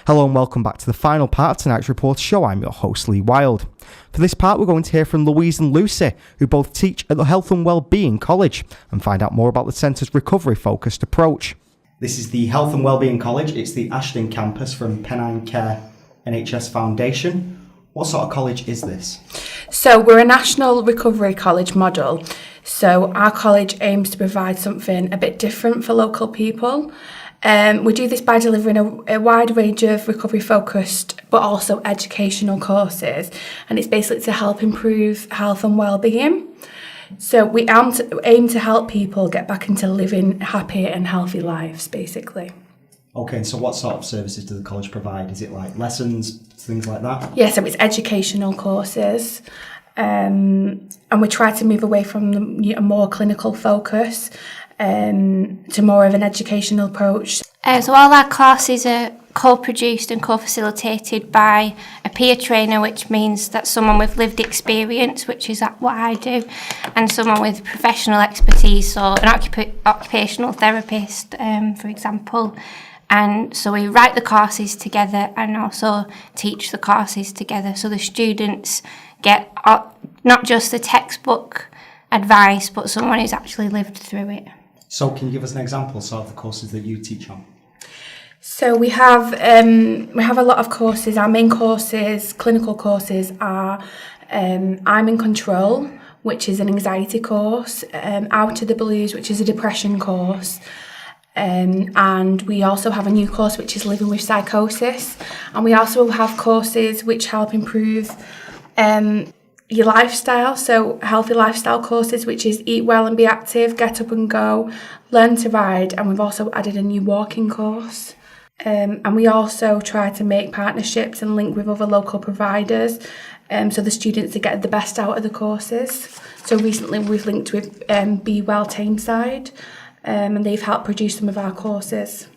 Hello and welcome back to the final part of tonight's Reporter Show. I'm your host, Lee Wild. For this part, we're going to hear from Louise and Lucy, who both teach at the Health and Wellbeing College, and find out more about the centre's recovery-focused approach. This is the Health and Wellbeing College. It's the Ashton campus from Pennine Care NHS Foundation. What sort of college is this? So we're a national recovery college model. So our college aims to provide something a bit different for local people. We do this by delivering a wide range of recovery-focused but also educational courses, and it's basically to help improve health and well-being. So we aim to help people get back into living happy and healthy lives, basically. Okay, and so what sort of services do the college provide? Is it like lessons, things like that? Yeah, so it's educational courses, and we try to move away from a more clinical focus to more of an educational approach. So all our courses are co-produced and co-facilitated by a peer trainer, which means that someone with lived experience, which is what I do, and someone with professional expertise, so an occupational therapist, for example. And so we write the courses together and also teach the courses together, so the students get not just the textbook advice, but someone who's actually lived through it. So can you give us an example of the courses that you teach on? So we have a lot of courses. Our main courses, clinical courses, are I'm in Control, which is an anxiety course, Out of the Blues, which is a depression course, and we also have a new course which is Living with Psychosis, and we also have courses which help improve your lifestyle, so healthy lifestyle courses, which is Eat Well and Be Active, Get Up and Go, Learn to Ride, and we've also added a new walking course. And we also try to make partnerships and link with other local providers, so the students are getting the best out of the courses. So recently we've linked with Be Well Tameside, and they've helped produce some of our courses.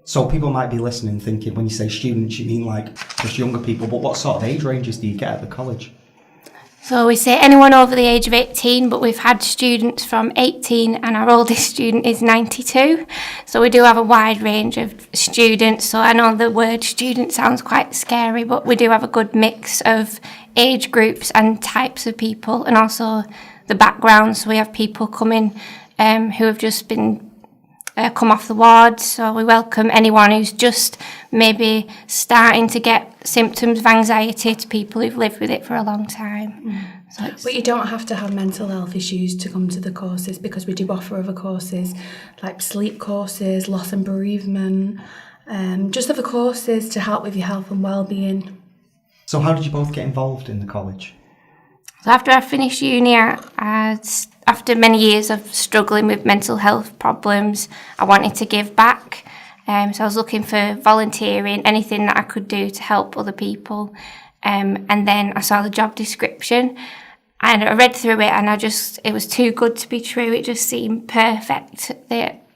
So people might be listening thinking, when you say students, you mean like just younger people, but what sort of age ranges do you get at the college? So we say anyone over the age of 18, but we've had students from 18 and our oldest student is 92. So we do have a wide range of students. So I know the word student sounds quite scary, but we do have a good mix of age groups and types of people, and also the backgrounds. So we have people coming who have just been come off the wards, so we welcome anyone who's just maybe starting to get symptoms of anxiety, to people who've lived with it for a long time. But you don't have to have mental health issues to come to the courses, because we do offer other courses like sleep courses, loss and bereavement, just other courses to help with your health and well-being. So how did you both get involved in the college? So after I finished uni, after many years of struggling with mental health problems, I wanted to give back. So I was looking for volunteering, anything that I could do to help other people. And then I saw the job description and I read through it, and it was too good to be true. It just seemed perfect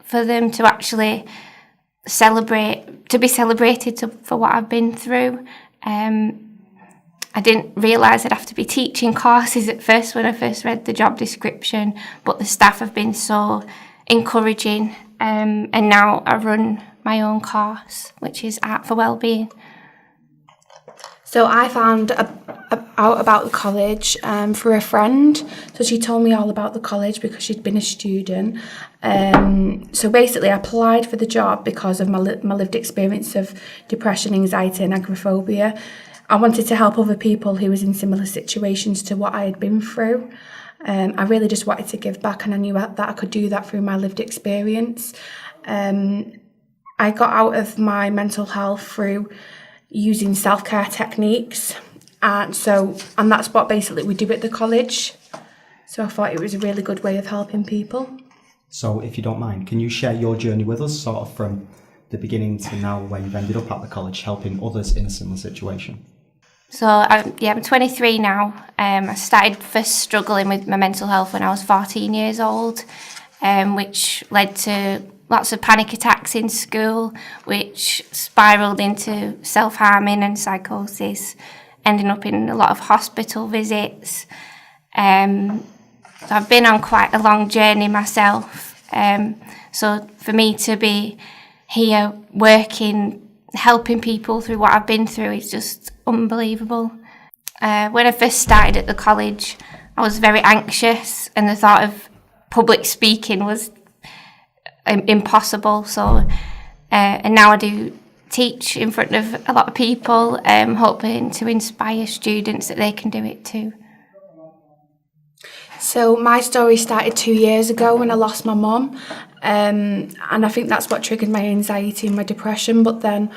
for them to actually be celebrated for what I've been through. I didn't realise I'd have to be teaching courses at first when I first read the job description, but the staff have been so encouraging, and now I run my own course, which is Art for Wellbeing. So I found out about the college through a friend. So she told me all about the college because she'd been a student. So basically I applied for the job because of my lived experience of depression, anxiety and agoraphobia. I wanted to help other people who was in similar situations to what I had been through. I really just wanted to give back, and I knew that I could do that through my lived experience. I got out of my mental health through using self-care techniques, and that's what basically we do at the college. So I thought it was a really good way of helping people. So if you don't mind, can you share your journey with us, sort of from the beginning to now where you've ended up at the college helping others in a similar situation? So I'm 23 now. I started first struggling with my mental health when I was 14 years old, which led to lots of panic attacks in school, which spiralled into self-harming and psychosis, ending up in a lot of hospital visits. So I've been on quite a long journey myself. So for me to be here working helping people through what I've been through is just unbelievable. When I first started at the college, I was very anxious, and the thought of public speaking was impossible. So, and now I do teach in front of a lot of people, hoping to inspire students that they can do it too. So my story started 2 years ago when I lost my mum, and I think that's what triggered my anxiety and my depression, but then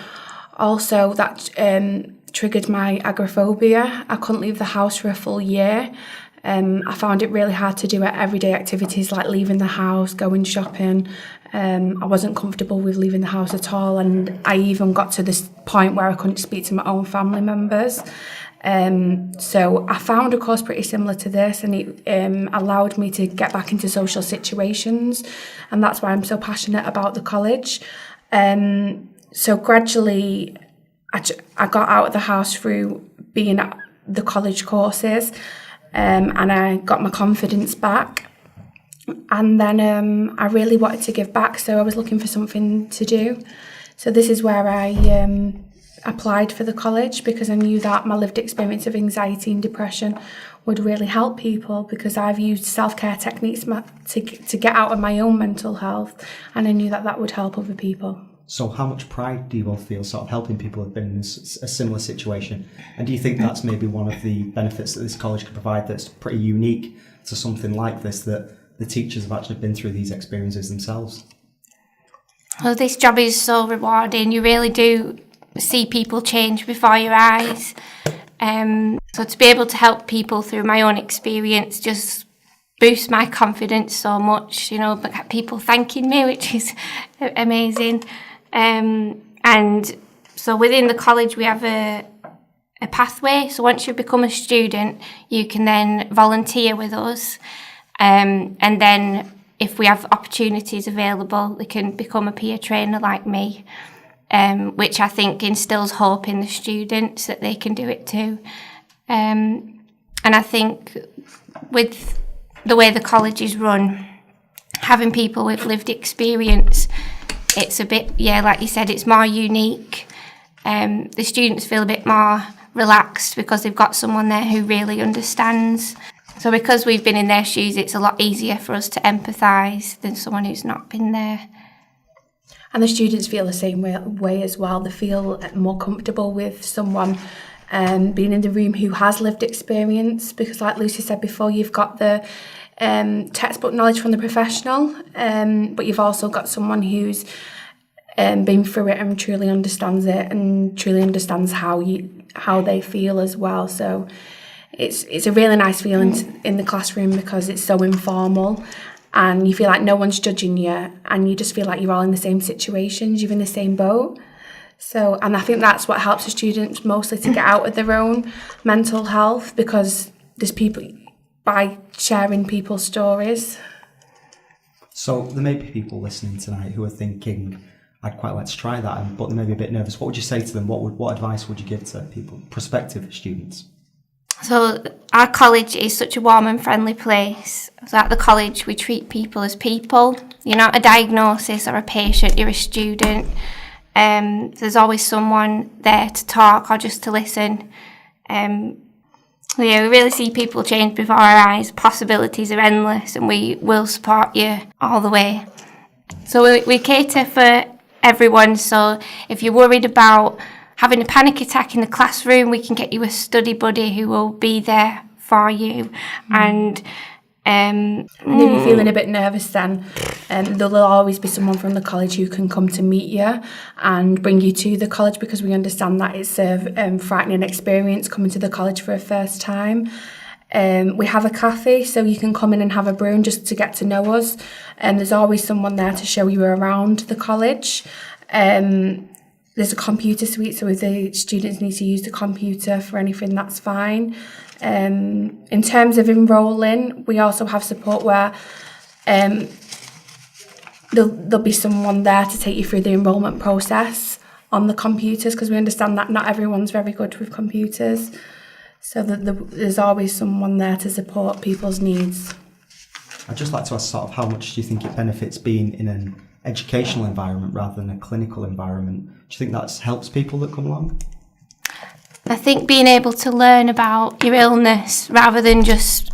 also that triggered my agoraphobia. I couldn't leave the house for a full year. I found it really hard to do everyday activities like leaving the house, going shopping. I wasn't comfortable with leaving the house at all, and I even got to this point where I couldn't speak to my own family members. So I found a course pretty similar to this, and it allowed me to get back into social situations, and that's why I'm so passionate about the college. So gradually I got out of the house through being at the college courses, and I got my confidence back. And then I really wanted to give back, so I was looking for something to do. So this is where I applied for the college, because I knew that my lived experience of anxiety and depression would really help people, because I've used self-care techniques to get out of my own mental health, and I knew that that would help other people. So how much pride do you both feel sort of helping people who've been in a similar situation? And do you think that's maybe one of the benefits that this college can provide that's pretty unique to something like this, that the teachers have actually been through these experiences themselves? Well, this job is so rewarding. You really do see people change before your eyes. So to be able to help people through my own experience just boosts my confidence so much, people thanking me, which is amazing. And so within the college we have a pathway. So once you become a student, you can then volunteer with us. And then if we have opportunities available, they can become a peer trainer like me, which I think instills hope in the students that they can do it too. And I think with the way the college is run, having people with lived experience, it's a bit, like you said, it's more unique. The students feel a bit more relaxed because they've got someone there who really understands. So because we've been in their shoes, it's a lot easier for us to empathise than someone who's not been there. And the students feel the same way as well. They feel more comfortable with someone being in the room who has lived experience, because like Lucy said before, you've got the textbook knowledge from the professional, but you've also got someone who's been through it and truly understands it and truly understands how they feel as well. So it's a really nice feeling in the classroom, because it's so informal and you feel like no one's judging you, and you just feel like you're all in the same situations, you're in the same boat. So, and I think that's what helps the students mostly to get out of their own mental health, because there's people, by sharing people's stories. So there may be people listening tonight who are thinking, I'd quite like to try that, but they may be a bit nervous. What would you say to them? What advice would you give to people, prospective students? So our college is such a warm and friendly place. So at the college we treat people as people. You're not a diagnosis or a patient, you're a student. There's always someone there to talk or just to listen. We really see people change before our eyes. Possibilities are endless, and we will support you all the way. So we cater for everyone. So if you're worried about having a panic attack in the classroom, we can get you a study buddy who will be there for you. And if you're feeling a bit nervous, then there'll always be someone from the college who can come to meet you and bring you to the college, because we understand that it's a frightening experience coming to the college for a first time. We have a cafe, so you can come in and have a brew and just to get to know us. And there's always someone there to show you around the college. There's a computer suite, so if the students need to use the computer for anything, that's fine. In terms of enrolling, we also have support where there'll be someone there to take you through the enrolment process on the computers, because we understand that not everyone's very good with computers. So there's always someone there to support people's needs. I'd just like to ask sort of how much do you think it benefits being in educational environment rather than a clinical environment. Do you think that helps people that come along? I think being able to learn about your illness rather than just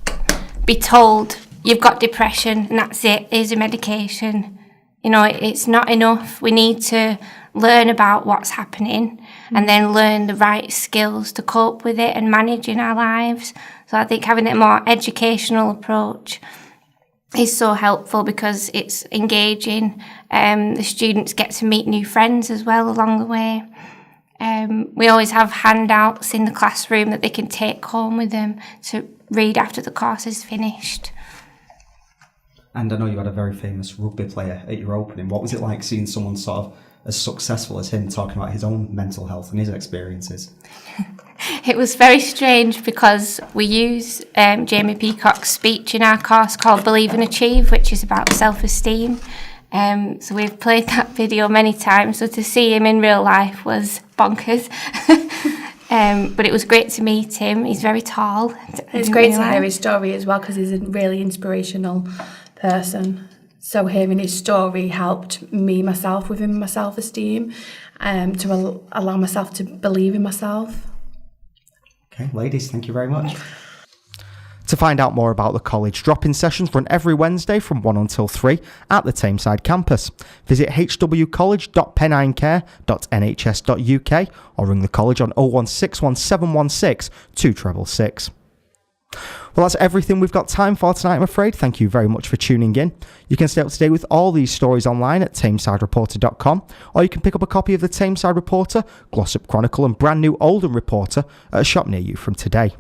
be told you've got depression and that's it, here's your medication. You know, it's not enough. We need to learn about what's happening and then learn the right skills to cope with it and manage in our lives. So I think having a more educational approach is so helpful because it's engaging. The students get to meet new friends as well along the way. We always have handouts in the classroom that they can take home with them to read after the course is finished. And I know you had a very famous rugby player at your opening. What was it like seeing someone sort of as successful as him talking about his own mental health and his experiences? It was very strange because we use Jamie Peacock's speech in our course called Believe and Achieve, which is about self-esteem. So we've played that video many times. So to see him in real life was bonkers. But it was great to meet him. He's very tall. It's great to hear his story as well because he's a really inspirational person. So hearing his story helped me myself within my self-esteem to allow myself to believe in myself. Okay, ladies, thank you very much. To find out more about the college, drop-in sessions run every Wednesday from 1 until 3 at the Tameside campus. Visit hwcollege.pennine.nhs.uk or ring the college on 016 1716 2666. Well, that's everything we've got time for tonight, I'm afraid. Thank you very much for tuning in. You can stay up to date with all these stories online at tamesidereporter.com, or you can pick up a copy of the Tameside Reporter, Glossop Chronicle and brand new Oldham Reporter at a shop near you from today.